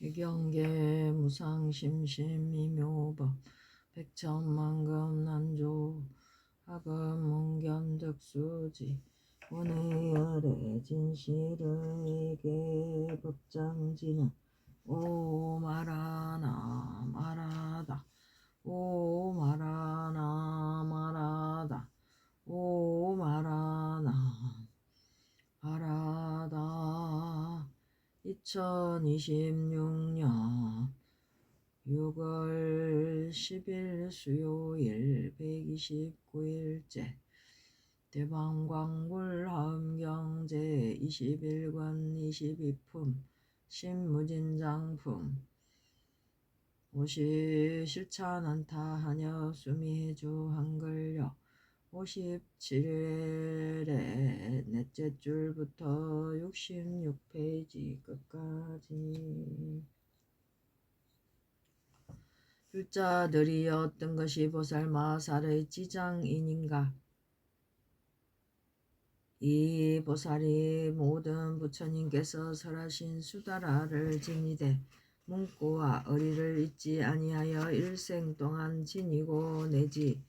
기경계 무상심심이묘법 백천만금난조 하금문견득수지 원의열의 진실의계 법장지는 오 말하나 말하다 오 말하나 말하다 오 말하나 말하다 2026년 6월 10일 수요일 129일째 대방광굴 하음경제 21권 22품 신무진장품 오시 실찬안타 한여 수미해주 한글역 57일에 넷째 줄부터 66페이지 끝까지. 불자들이 어떤 것이 보살 마살의 지장인인가? 이 보살이 모든 부처님께서 설하신 수다라를 지니되 문고와 어리를 잊지 아니하여 일생 동안 지니고 내지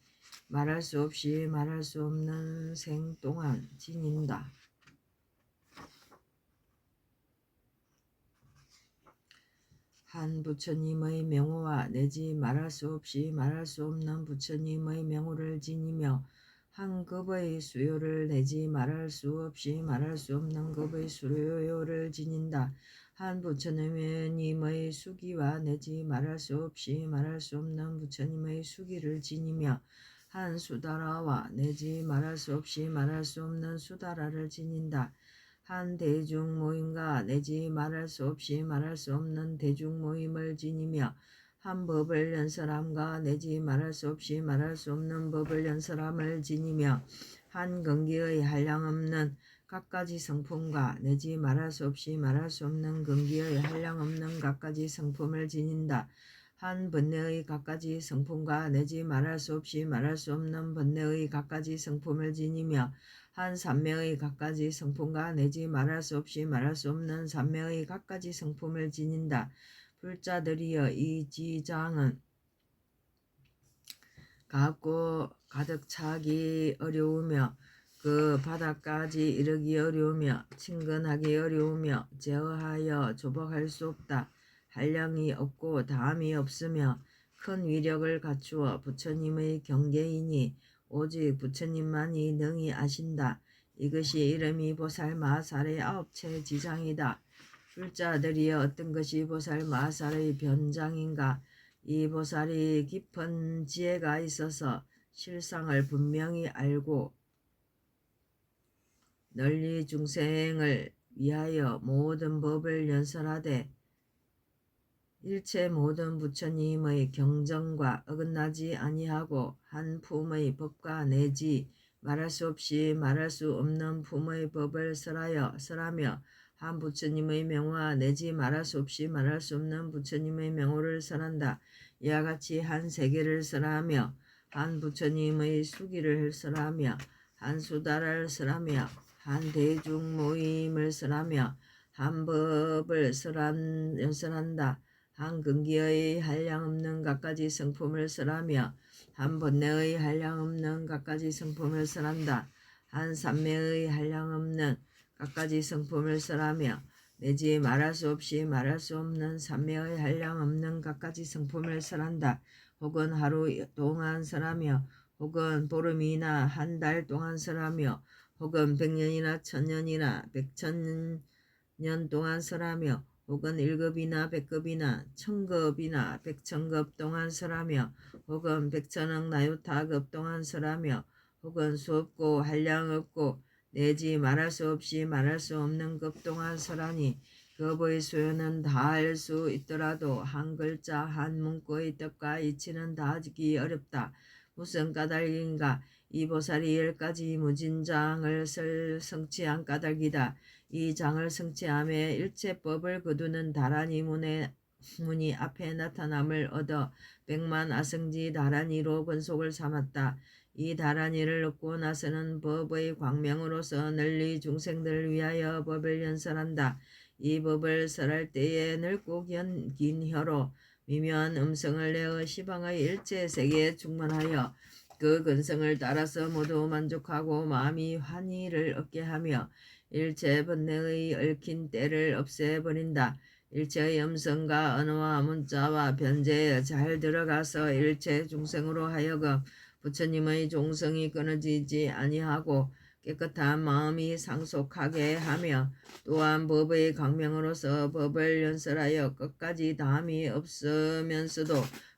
말할 수 없이 말할 수 없는 생 동안 지닌다. 한 부처님의 명호와 내지 말할 수 없이 말할 수 없는 부처님의 명호를 지니며 한 급의 수요를 내지 말할 수 없이 말할 수 없는 급의 수요를 지닌다. 한 부처님의 수기와 내지 말할 수 없이 말할 수 없는 부처님의 수기를 지니며 한 수다라와 내지 말할 수 없이 말할 수 없는 수다라를 지닌다. 한 대중 모임과 내지 말할 수 없이 말할 수 없는 대중 모임을 지니며 한 법을 연설함과 내지 말할 수 없이 말할 수 없는 법을 연설함을 지니며 한 근기의 한량없는 갖가지 성품과 내지 말할 수 없이 말할 수 없는 근기의 한량없는 갖가지 성품을 지닌다. 한 번뇌의 갖가지 성품과 내지 말할 수 없이 말할 수 없는 번뇌의 갖가지 성품을 지니며 한 삼매의 갖가지 성품과 내지 말할 수 없이 말할 수 없는 삼매의 갖가지 성품을 지닌다. 불자들이여 이 지장은 가고 가득 차기 어려우며 그 바닥까지 이르기 어려우며 친근하기 어려우며 제어하여 조복할 수 없다. 한량이 없고 다함이 없으며 큰 위력을 갖추어 부처님의 경계이니 오직 부처님만이 능히 아신다. 이것이 이름이 보살 마살의 아홉째 지장이다. 불자들이여 어떤 것이 보살 마살의 변장인가? 이 보살이 깊은 지혜가 있어서 실상을 분명히 알고 널리 중생을 위하여 모든 법을 연설하되 일체 모든 부처님의 경전과 어긋나지 아니하고 한 품의 법과 내지 말할 수 없이 말할 수 없는 품의 법을 설하며 한 부처님의 명호와 내지 말할 수 없이 말할 수 없는 부처님의 명호를 설한다. 이와 같이 한 세계를 설하며 한 부처님의 수기를 설하며 한 수다를 설하며 한 대중 모임을 설하며 한 법을 연설한다. 한 근기의 한량없는 갖가지 성품을 설하며 한 번뇌의 한량없는 갖가지 성품을 설한다. 한 삼매의 한량없는 갖가지 성품을 설하며 내지 말할 수 없이 말할 수 없는 삼매의 한량없는 갖가지 성품을 설한다. 혹은 하루 동안 설하며 혹은 보름이나 한 달 동안 설하며 혹은 100년이나 1000년이나 100,000년 동안 설하며 혹은 1급이나 100급이나 1000급이나 100,000급 동안 설하며 혹은 100,000억 나유타급 동안 설하며 혹은 수없고 한량 없고 내지 말할 수 없이 말할 수 없는 급 동안 설하니 급의 수요는 다 알 수 있더라도 한 글자 한 문구의 뜻과 이치는 다 지기 어렵다. 무슨 까닭인가? 이 보살이 10가지 무진장을 성취한 까닭이다. 이 장을 성취함에 일체법을 거두는 다라니 문이 앞에 나타남을 얻어 백만 아승지 다라니로 번속을 삼았다. 이 다라니를 얻고 나서는 법의 광명으로서 널리 중생들을 위하여 법을 연설한다. 이 법을 설할 때에 넓고 긴 혀로 미묘한 음성을 내어 시방의 일체 세계에 충만하여 그 근성을 따라서 모두 만족하고 마음이 환희를 얻게 하며 일체 번뇌의 얽힌 때를 없애버린다. 일체의 음성과 언어와 문자와 변제에 잘 들어가서 일체 중생으로 하여금 부처님의 종성이 끊어지지 아니하고 깨끗한 마음이 상속하게 하며 또한 법의 강명으로서 법을 연설하여 끝까지 담이 없으면서도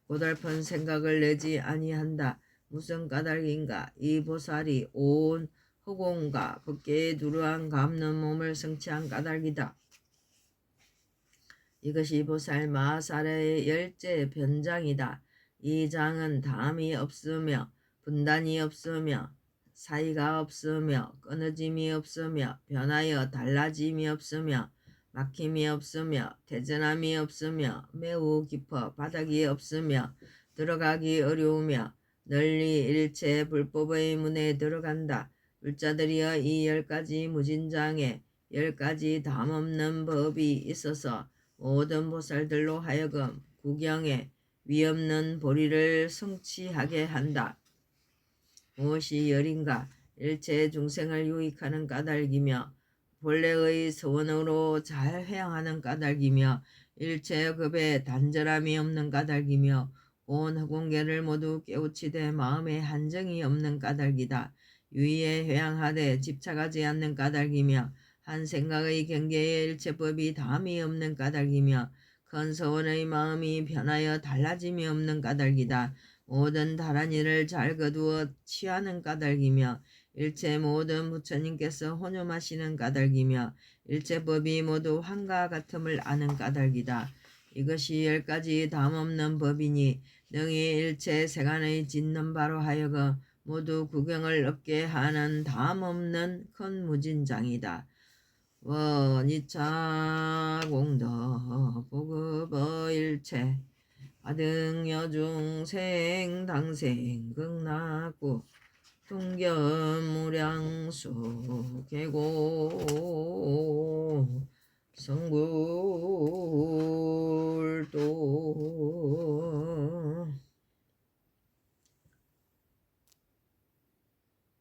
고달픈 생각을 내지 아니한다. 무슨 까닭인가? 이 보살이 온 허공과 법계에 두루한 감는 몸을 성취한 까닭이다. 이것이 보살 마하사라의 열째 변장이다. 이 장은 담이 없으며 분단이 없으며 사이가 없으며 끊어짐이 없으며 변하여 달라짐이 없으며 막힘이 없으며 태전함이 없으며 매우 깊어 바닥이 없으며 들어가기 어려우며 널리 일체 불법의 문에 들어간다. 불자들이여 이 10가지 무진장에 10가지 담 없는 법이 있어서 모든 보살들로 하여금 구경에 위없는 보리를 성취하게 한다. 무엇이 열인가? 일체 중생을 유익하는 까닭이며 본래의 서원으로 잘 회양하는 까닭이며 일체 급에 단절함이 없는 까닭이며 온 허공계를 모두 깨우치되 마음에 한정이 없는 까닭이다. 유의에 회양하되 집착하지 않는 까닭이며 한 생각의 경계에 일체법이 담이 없는 까닭이며 큰 서원의 마음이 변하여 달라짐이 없는 까닭이다. 모든 다른 일을 잘 거두어 취하는 까닭이며 일체 모든 부처님께서 혼용하시는 까닭이며 일체법이 모두 한과 같음을 아는 까닭이다. 이것이 10가지 담 없는 법이니 능히 일체 세간의 짓는 바로 하여금 모두 구경을 얻게 하는 담 없는 큰 무진장이다. 원이차 공덕 보급어 일체 아등 여중생 당생 극락구 통견무량수 계고 성구